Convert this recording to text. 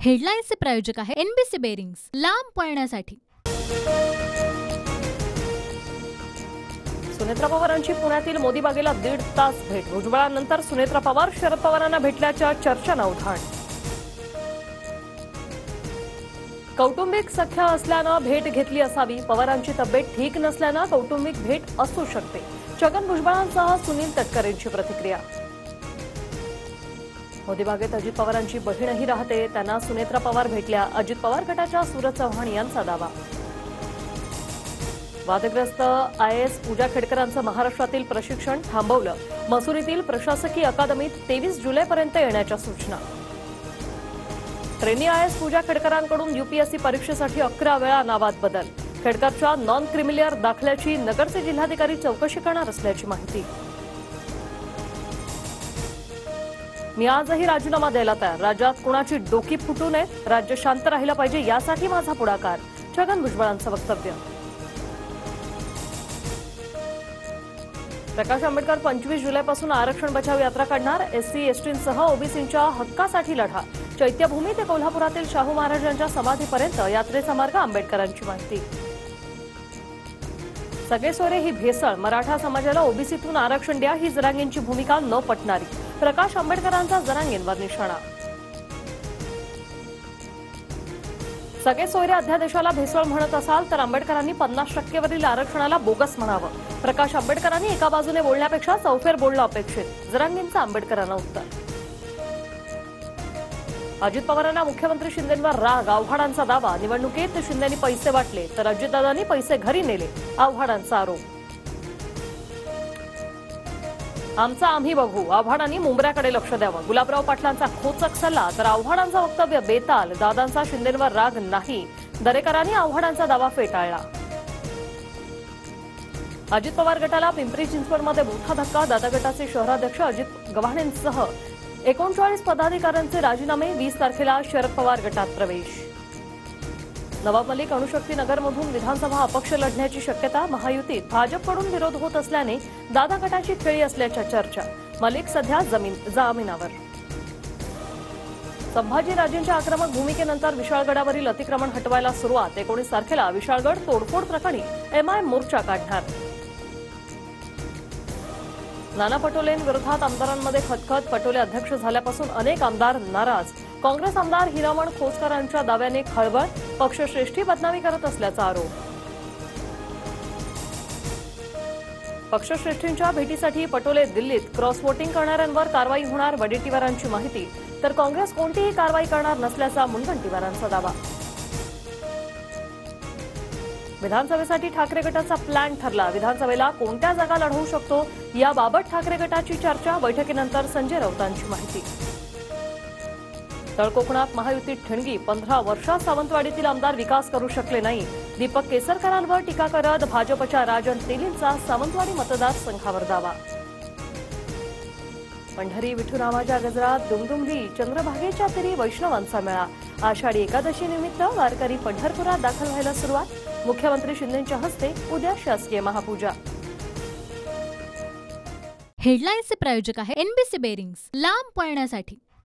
हेडलाईन्सचे प्रायोजक आहे NBC bearings, लांब पळण्यासाठी। सुनेत्रा पवारांची पुण्यातील मोदी बागेला 1.5 तास भेट। भुजबळांनंतर सुनेत्रा पवार शरद पवारांना भेटल्याच्या चर्चांना उधाण। कौटुंबिक सख्या असल्यानं भेट घेतली असावी। पवारांची तब्येत ठीक नसल्यानं कौटुंबिक भेट असू शकते। छगन भुजबळांसह सुनील तटकरेंची प्रतिक्रिया। मोदी बागेत अजित पवारांची बहीणही राहते, त्यांना सुनेत्रा पवार भेटल्या। अजित पवार गटाच्या सूरज चव्हाण यांचा दावा। वादग्रस्त IAS पूजा खेडकरांचं महाराष्ट्रातील प्रशिक्षण थांबवलं। मसुरीतील प्रशासकीय अकादमीत 23 जुलैपर्यंत येण्याच्या सूचना। ट्रेनी IAS पूजा खेडकरांकडून UPSC परीक्षेसाठी 11 वेळा नावात बदल। खेडकरच्या नॉन क्रिमिलियर दाखल्याची नगरचे जिल्हाधिकारी चौकशी करणार असल्याची माहिती। मी आजही राजीनामा द्यायला तयार। राज्यात कुणाची डोकी फुटू नये, राज्य शांत राहिलं पाहिजे यासाठी माझा पुढाकार। छगन भुजबळांचं वक्तव्य। प्रकाश आंबेडकर 25 जुलैपासून आरक्षण बचाव यात्रा काढणार। SC STंसह ओबीसींच्या हक्कासाठी लढा। चैत्यभूमी ते कोल्हापुरातील शाहू महाराजांच्या समाधीपर्यंत यात्रेचा मार्ग। आंबेडकरांची माहिती। सगळे सोयरे ही भेसळ, मराठा समाजाला ओबीसीतून आरक्षण द्या ही जरांगेंची भूमिका न पटणारी। प्रकाश आंबेडकरांचा जरांगेंवर निशाणा। सगळे सोयरे अध्यादेशाला भेसळ म्हणत असाल तर आंबेडकरांनी 50% वरील आरक्षणाला बोगस म्हणावं। प्रकाश आंबेडकरांनी एका बाजूने बोलण्यापेक्षा चौफेर बोलणं अपेक्षित। जरांगेंचं आंबेडकरांना उत्तर। अजित पवारांना मुख्यमंत्री शिंदेंवर राग, आव्हाडांचा दावा। निवडणुकीत शिंदेंनी पैसे वाटले तर अजितदादांनी पैसे घरी नेले, आव्हाडांचा आरोप। आमचा आम्ही बघू, आव्हाडांनी मुंबऱ्याकडे लक्ष द्यावं। गुलाबराव पाटलांचा खोचक सल्ला तर आव्हाडांचं वक्तव्य बेताल। दादांचा शिंदेंवर राग नाही, दरेकरांनी आव्हाडांचा दावा फेटाळला। अजित पवार गटाला पिंपरी चिंचवडमध्ये मोठा धक्का। दादा गटाचे शहराध्यक्ष अजित गव्हाणेंसह 39 पदाधिकाऱ्यांचे राजीनामे। 20 तारखेला शरद पवार गटात प्रवेश। नवाब मलिक अणुशक्ती नगरमधून विधानसभा अपक्ष लढण्याची शक्यता। महायुतीत भाजपकडून विरोध होत असल्याने दादा गटाची खेळी असल्याच्या चर्चा। मलिक सध्या जामिनावर। संभाजीराजेंच्या आक्रमक भूमिकेनंतर विशाळगडावरील अतिक्रमण हटवायला सुरुवात। 19 तारखेला विशाळगड तोडफोड प्रकरणी MI मोर्चा काढणार। नाना पटोलेंविरोधात आमदारांमध्ये खतखत। पटोले अध्यक्ष झाल्यापासून अनेक आमदार नाराज। काँग्रेस आमदार हिरामण खोसकरांच्या दाव्याने खळबळ। पक्षश्रेष्ठी बदनामी करत असल्याचा आरोप। पक्षश्रेष्ठींच्या भेटीसाठी पटोले दिल्लीत। क्रॉस वोटिंग करणाऱ्यांवर कारवाई होणार, वडेट्टीवारांची माहिती। तर काँग्रेस कोणतीही कारवाई करणार नसल्याचा मुनगंटीवारांचा दावा। विधानसभेसाठी ठाकरे गटाचा प्लॅन ठरला। विधानसभेला कोणत्या जागा लढवू शकतो याबाबत ठाकरे गटाची चर्चा। बैठकीनंतर संजय राऊतांची माहिती। तळकोकणात महायुतीत ठिणगी। 15 वर्षात सावंतवाडीतील आमदार विकास करू शकले नाही। दीपक केसरकरांवर टीका करत भाजपच्या राजन तेलींचा सावंतवाडी मतदारसंघावर दावा। पंढरी विठुरामाच्या गजरात दुमदुमली। चंद्रभागेच्या तीरी वैष्णवांचा मेळा। आषाढी एकादशी निमित्त वारकरी पंढरपुरात दाखल व्हायला सुरुवात। मुख्यमंत्री शिंदेंच्या हस्ते उद्या शासकीय महापूजा। हेडलाईन्सचे प्रायोजक आहे एनबीसी बेरिंग्स, लांब पळण्यासाठी।